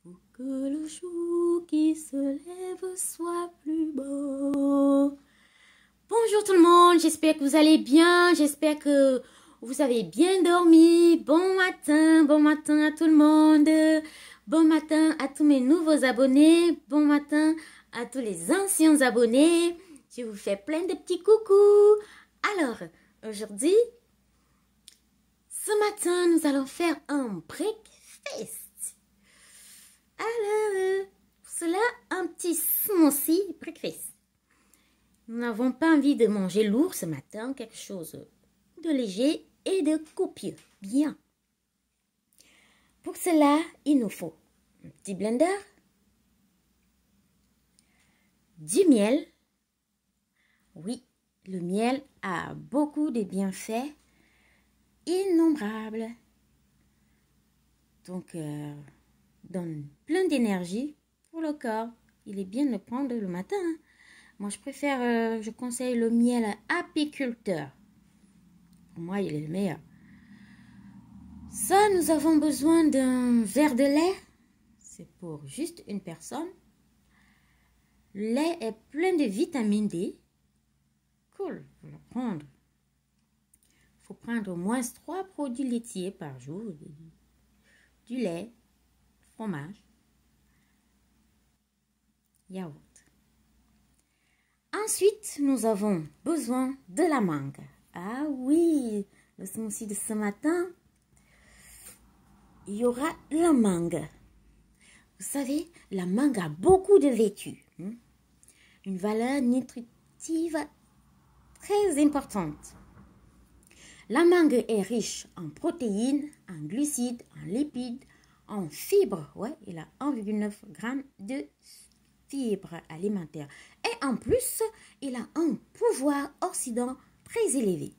pour que le jour qui se lève soit plus beau. Bonjour tout le monde, j'espère que vous allez bien, j'espère que vous avez bien dormi. Bon matin à tout le monde. Bon matin à tous mes nouveaux abonnés. Bon matin à tous les anciens abonnés. Je vous fais plein de petits coucous. Alors, aujourd'hui, ce matin, nous allons faire un breakfast. Alors, pour cela, un petit smoothie breakfast. Nous n'avons pas envie de manger lourd ce matin, quelque chose de léger et de copieux. Bien. Pour cela, il nous faut un petit blender, du miel. Oui, le miel a beaucoup de bienfaits innombrables. Donc, donne plein d'énergie pour le corps. Il est bien de le prendre le matin. Moi, je conseille le miel apiculteur. Pour moi, il est le meilleur. Ça, nous avons besoin d'un verre de lait. C'est pour juste une personne. Le lait est plein de vitamine D. Cool, il faut le prendre. Il faut prendre au moins 3 produits laitiers par jour. Du lait, fromage, yaourt. Ensuite, nous avons besoin de la mangue. Ah oui, le smoothie de ce matin, il y aura la mangue. Vous savez, la mangue a beaucoup de vertus. Une valeur nutritive très importante. La mangue est riche en protéines, en glucides, en lipides, en fibres. Ouais, il a 1,9 g de fibres alimentaires. Et en plus, il a un pouvoir oxydant très élevé.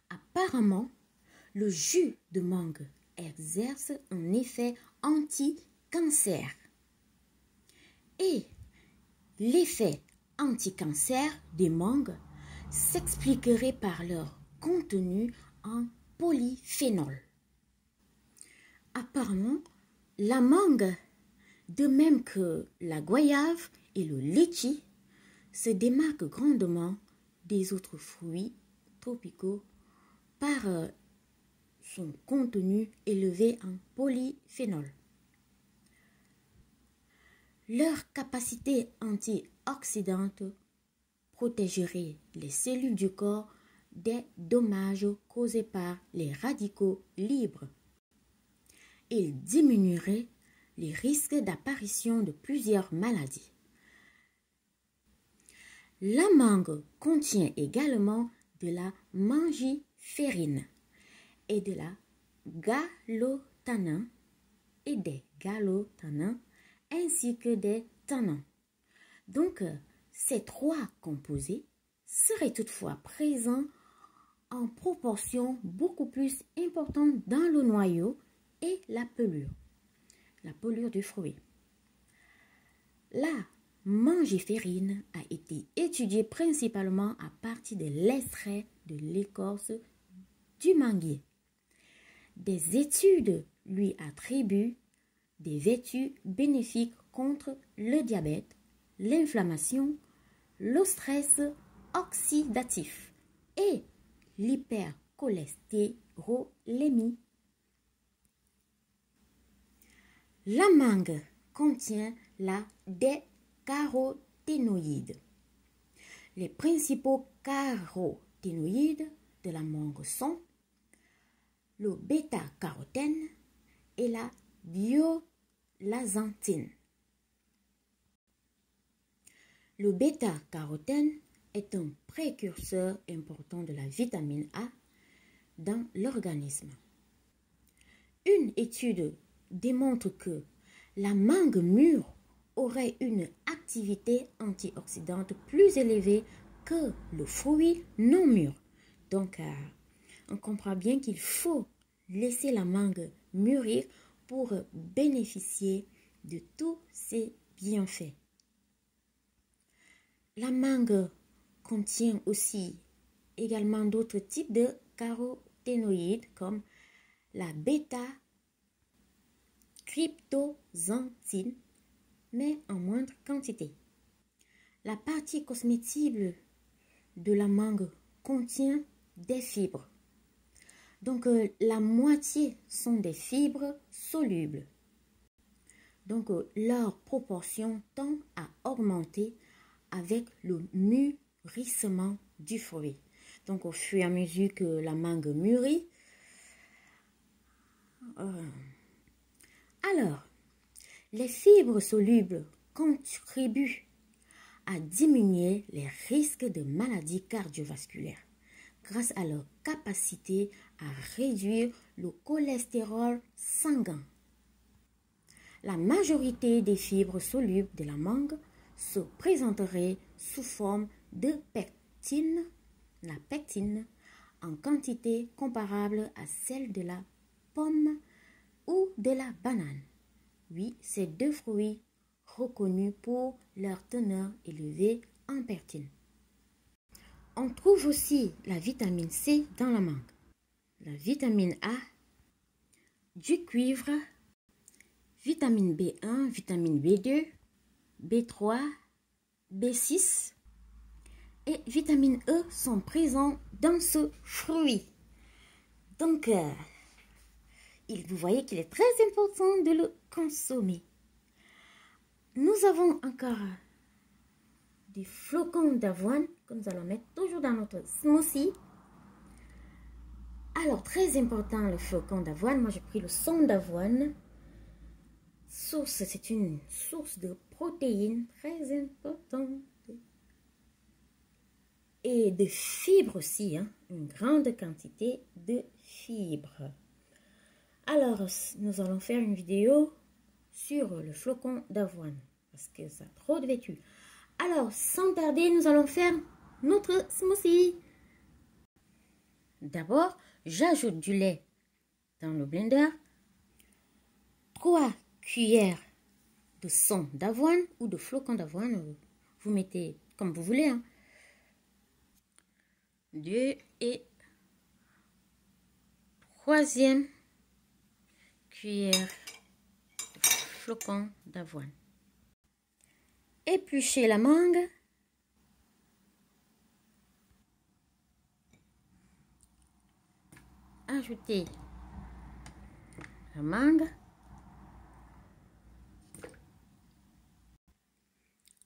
Apparemment, le jus de mangue exerce un effet anti-cancer. Et l'effet anti-cancer des mangues s'expliquerait par leur contenu en polyphénol. Apparemment, la mangue, de même que la goyave et le litchi, se démarquent grandement des autres fruits tropicaux par son contenu élevé en polyphénol. Leur capacité antioxydante protégerait les cellules du corps des dommages causés par les radicaux libres. Il diminuerait les risques d'apparition de plusieurs maladies. La mangue contient également de la mangiférine et de la gallotanine et des gallotanins ainsi que des tannins. Donc, ces 3 composés seraient toutefois présents en proportion beaucoup plus importante dans le noyau et la pelure du fruit. La mangiférine a été étudiée principalement à partir de l'extrait de l'écorce du manguier. Des études lui attribuent des vertus bénéfiques contre le diabète, l'inflammation, le stress oxydatif et l'hypercholestérolémie. La mangue contient la D-caroténoïdes. Les principaux caroténoïdes de la mangue sont le bêta-carotène et la violazantine. Le bêta-carotène est un précurseur important de la vitamine A dans l'organisme. Une étude démontre que la mangue mûre aurait une activité antioxydante plus élevée que le fruit non mûr. Donc, on comprend bien qu'il faut laisser la mangue mûrir pour bénéficier de tous ses bienfaits. La mangue contient aussi également d'autres types de caroténoïdes comme la bêta cryptoxanthine, mais en moindre quantité. La partie cosmétique de la mangue contient des fibres. Donc, la moitié sont des fibres solubles. Donc, leur proportion tend à augmenter avec le mûrissement du fruit. Donc, au fur et à mesure que la mangue mûrit. Alors, les fibres solubles contribuent à diminuer les risques de maladies cardiovasculaires grâce à leur capacité à réduire le cholestérol sanguin. La majorité des fibres solubles de la mangue se présenteraient sous forme de pectine, la pectine, en quantité comparable à celle de la pomme ou de la banane. Oui, ces deux fruits reconnus pour leur teneur élevée en pectine. On trouve aussi la vitamine C dans la mangue, la vitamine A, du cuivre, vitamine B1, vitamine B2, B3, B6 et vitamine E sont présents dans ce fruit. Donc, vous voyez qu'il est très important de le consommer. Nous avons encore des flocons d'avoine que nous allons mettre toujours dans notre smoothie. Alors, très important le flocon d'avoine. Moi, j'ai pris le son d'avoine. C'est une source de protéines très importante. Et de fibres aussi, hein, une grande quantité de fibres. Alors, nous allons faire une vidéo sur le flocon d'avoine parce que ça a trop de vécu. Alors, sans tarder, nous allons faire notre smoothie. D'abord, j'ajoute du lait dans le blender, 3 cuillères de son d'avoine ou de flocon d'avoine, vous mettez comme vous voulez, hein. 2 et 3e cuillère de flocon d'avoine. Épluchez la mangue. Ajoutez la mangue.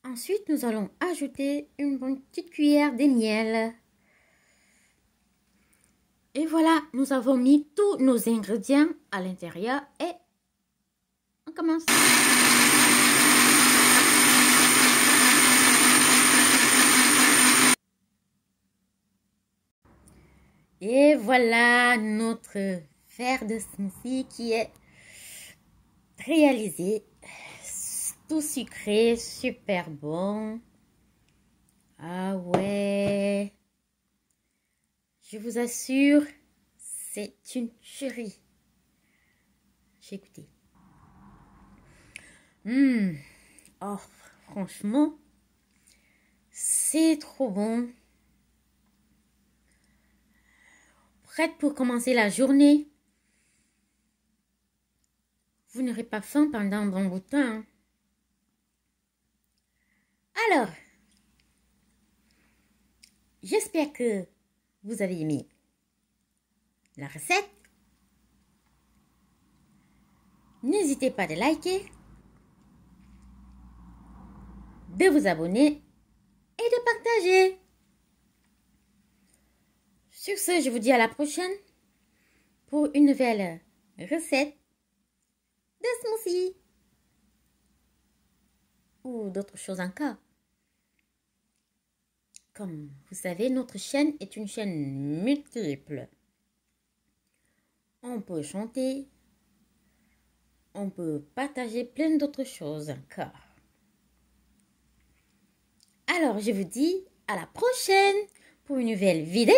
Ensuite, nous allons ajouter une petite cuillère de miel. Et voilà, nous avons mis tous nos ingrédients à l'intérieur et on commence. Et voilà notre verre de smoothie qui est réalisé. Tout sucré, super bon. Ah ouais. Je vous assure, c'est une tuerie. J'ai goûté. Oh, franchement, c'est trop bon. Prête pour commencer la journée. Vous n'aurez pas faim pendant un bon bout de temps, hein. Alors, j'espère que vous avez aimé la recette. N'hésitez pas de liker, de vous abonner et de partager. Sur ce, je vous dis à la prochaine pour une nouvelle recette de smoothie ou d'autres choses encore. Comme vous savez, notre chaîne est une chaîne multiple. On peut chanter, on peut partager plein d'autres choses encore. Alors, je vous dis à la prochaine pour une nouvelle vidéo.